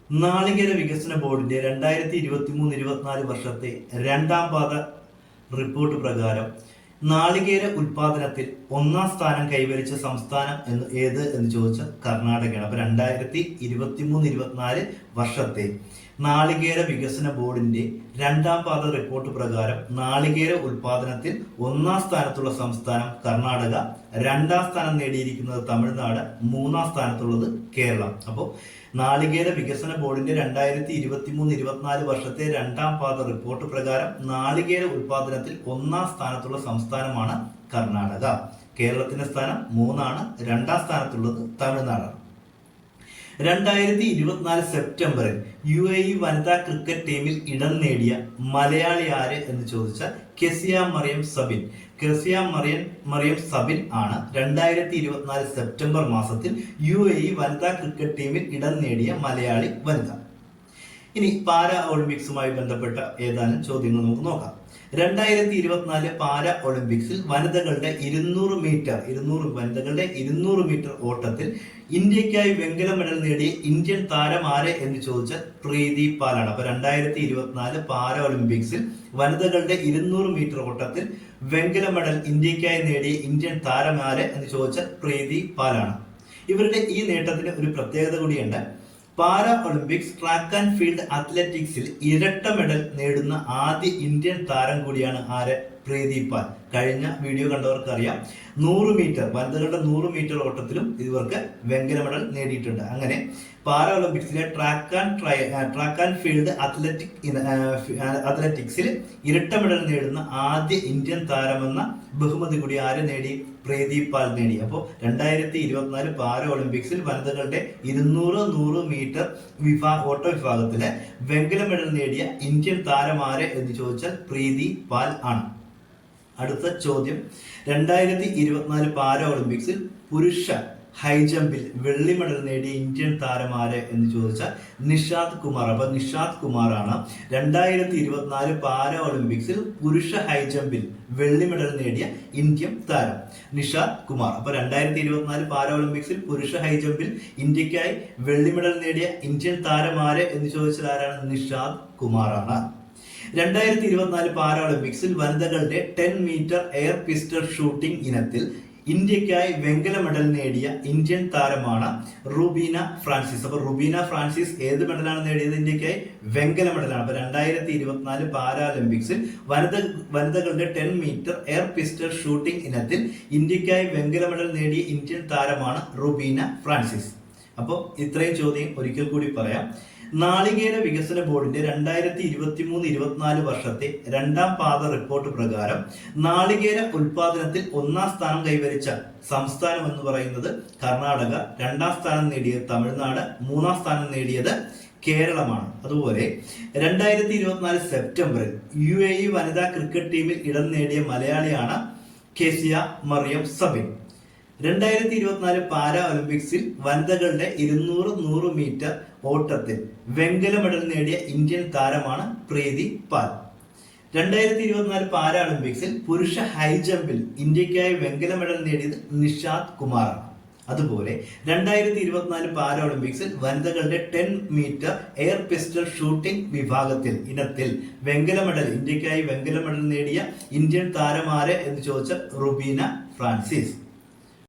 നാളികേര വികസന ബോർഡിന്റെ 2023-24 വർഷത്തെ രണ്ടാം പാദ റിപ്പോർട്ട് പ്രകാരം നാളികേര ഉൽപാദനത്തിൽ ഒന്നാം സ്ഥാനം കൈവരിച്ച സംസ്ഥാനം എന്ന് ചോദിച്ചാൽ കർണാടകയാണ്. അപ്പൊ 2023-24 വർഷത്തെ നാളികേര വികസന ബോർഡിന്റെ രണ്ടാം പാദ റിപ്പോർട്ട് പ്രകാരം നാളികേര ഉൽപാദനത്തിൽ ഒന്നാം സ്ഥാനത്തുള്ള സംസ്ഥാനം കർണാടക, രണ്ടാം സ്ഥാനം നേടിയിരിക്കുന്നത് തമിഴ്നാട്, മൂന്നാം സ്ഥാനത്തുള്ളത് കേരളം. അപ്പോൾ നാളികേര വികസന ബോർഡിന്റെ 2023-24 വർഷത്തെ രണ്ടാം പാദ റിപ്പോർട്ട് പ്രകാരം നാളികേര ഉൽപാദനത്തിൽ ഒന്നാം സ്ഥാനത്തുള്ള സംസ്ഥാനമാണ് കർണാടക. കേരളത്തിന്റെ സ്ഥാനം 3ആണ്, രണ്ടാം സ്ഥാനത്തുള്ളത് തമിഴ്നാടാണ്. 2024 സെപ്റ്റംബറിൽ UAE വനിതാ ക്രിക്കറ്റ് ടീമിൽ ഇടം നേടിയ മലയാളി ആര് എന്ന് ചോദിച്ചാൽ കെസിയ മറിയം സബിൻ. കെസിയ മറിയം സബിൻ ആണ് 2024 സെപ്റ്റംബർ മാസത്തിൽ UAE വനിതാ ക്രിക്കറ്റ് ടീമിൽ ഇടം നേടിയ മലയാളി വനിത. ഇനി പാരാ ഒളിമ്പിക്സുമായി ബന്ധപ്പെട്ട ഏതാനും ചോദ്യങ്ങൾ നമുക്ക് നോക്കാം. 2024 പാരാ ഒളിമ്പിക്സിൽ വനിതകളുടെ 200 മീറ്റർ ഓട്ടത്തിൽ ഇന്ത്യക്കായി വെങ്കല മെഡൽ നേടിയ ഇന്ത്യൻ താരം ആരെ എന്ന് ചോദിച്ചാൽ പ്രീതി പാലാണ്. അപ്പൊ 2024 പാരാ ഒളിമ്പിക്സിൽ വനിതകളുടെ 200 മീറ്റർ ഓട്ടത്തിൽ വെങ്കല മെഡൽ ഇന്ത്യക്കായി നേടിയ ഇന്ത്യൻ താരം ആരെ എന്ന് ചോദിച്ചാൽ പ്രീതി പാലാണ്. ഇവരുടെ ഈ നേട്ടത്തിന് ഒരു പ്രത്യേകത കൂടിയുണ്ട്. Para Olympics track and field അത്ലറ്റിക്സിൽ ഇരട്ട മെഡൽ നേടുന്ന ആദ്യ ഇന്ത്യൻ താരം കൂടിയാണ് ആര്? പ്രീതി പാൽ. കഴിഞ്ഞ വീഡിയോ കണ്ടവർക്ക് അറിയാം, 100 മീറ്റർ വനിതകളുടെ 100 മീറ്റർ ഓട്ടത്തിലും ഇവർക്ക് വെങ്കല മെഡൽ നേടിയിട്ടുണ്ട്. അങ്ങനെ പാരാ ഒളിമ്പിക്സിലെ ട്രാക്ക് ആൻഡ് ഫീൽഡ് അത്ലറ്റിക്സിൽ ഇരട്ട മെഡൽ നേടുന്ന ആദ്യ ഇന്ത്യൻ താരമെന്ന ബഹുമതി കൂടി ആര് നേടി? പ്രീതി പാൽ നേടി. അപ്പോൾ 2024 പാരാ ഒളിമ്പിക്സിൽ വനിതകളുടെ 200-100 മീറ്റർ ഓട്ട വിഭാഗത്തില് വെങ്കല മെഡൽ നേടിയ ഇന്ത്യൻ താരം ആര് എന്ന് ചോദിച്ചാൽ പ്രീതി പാൽ ആണ്. അടുത്ത ചോദ്യം, 2024 പാരാ ഒളിമ്പിക്സിൽ പുരുഷ ഹൈജമ്പിൽ വെള്ളി മെഡൽ നേടിയ ഇന്ത്യൻ താരം ആര് എന്ന് ചോദിച്ചാൽ നിഷാദ് കുമാർ. അപ്പൊ നിഷാദ് കുമാറാണ് 2024 പാരാ ഒളിമ്പിക്സിൽ പുരുഷ ഹൈജമ്പിൽ വെള്ളി മെഡൽ നേടിയ ഇന്ത്യൻ താരം നിഷാദ് കുമാർ. അപ്പൊ 2024 പാരാ ഒളിമ്പിക്സിൽ പുരുഷ ഹൈജമ്പിൽ ഇന്ത്യക്കായി വെള്ളി മെഡൽ നേടിയ ഇന്ത്യൻ താരം ആര് എന്ന് ചോദിച്ചാൽ ആരാണ്? നിഷാദ് കുമാറാണ്. 2024 പാരാ ഒളിമ്പിക്സിൽ വനിതകളുടെ 10 മീറ്റർ എയർ പിസ്റ്റൾ ഷൂട്ടിംഗ് ഇനത്തിൽ ഇന്ത്യക്കായി വെങ്കല മെഡൽ നേടിയ ഇന്ത്യൻ താരമാണ് റുബീന ഫ്രാൻസിസ്. അപ്പൊ റുബീന ഫ്രാൻസിസ് ഏത് മെഡലാണ് നേടിയത്? ഇന്ത്യക്കായി വെങ്കല മെഡലാണ്. അപ്പൊ 2024 പാരാലിമ്പിക്സിൽ വനിതകളുടെ 10 മീറ്റർ എയർ പിസ്റ്റൾ ഷൂട്ടിംഗ് ഇനത്തിൽ ഇന്ത്യക്കായി വെങ്കല മെഡൽ നേടിയ ഇന്ത്യൻ താരമാണ് റുബീന ഫ്രാൻസിസ്. അപ്പോൾ ഇത്രയും ചോദ്യം ഒരിക്കൽ കൂടി പറയാം. നാളികേര വികസന ബോർഡിന്റെ 2023-24 വർഷത്തെ രണ്ടാം പാദ റിപ്പോർട്ട് പ്രകാരം നാളികേര ഉൽപാദനത്തിൽ ഒന്നാം സ്ഥാനം കൈവരിച്ച സംസ്ഥാനം എന്ന് പറയുന്നത് കർണാടക, രണ്ടാം സ്ഥാനം നേടിയത് തമിഴ്നാട്, മൂന്നാം സ്ഥാനം നേടിയത് കേരളമാണ്. അതുപോലെ 2024 സെപ്റ്റംബറിൽ UAE വനിതാ ക്രിക്കറ്റ് ടീമിൽ ഇടം നേടിയ മലയാളിയാണ് കെസിയ മറിയം സബിൻ. 2024 പാരാ ഒളിമ്പിക്സിൽ വനിതകളുടെ 200-100 മീറ്റർ ഓട്ടത്തിൽ വെങ്കല മെഡൽ നേടിയ ഇന്ത്യൻ താരമാണ് പ്രീതി പാൽ. 2024 പാരാ ഒളിമ്പിക്സിൽ പുരുഷ ഹൈജമ്പിൽ ഇന്ത്യക്കായി വെങ്കല മെഡൽ നേടിയത് നിഷാദ് കുമാറാണ്. അതുപോലെ 2024 പാരാ ഒളിമ്പിക്സിൽ വനിതകളുടെ 10 മീറ്റർ എയർ പിസ്റ്റൾ ഷൂട്ടിംഗ് ഇനത്തിൽ ഇന്ത്യക്കായി വെങ്കല മെഡൽ നേടിയ ഇന്ത്യൻ താരം ആര് എന്ന് ചോദിച്ചാൽ റുബീന ഫ്രാൻസിസ്.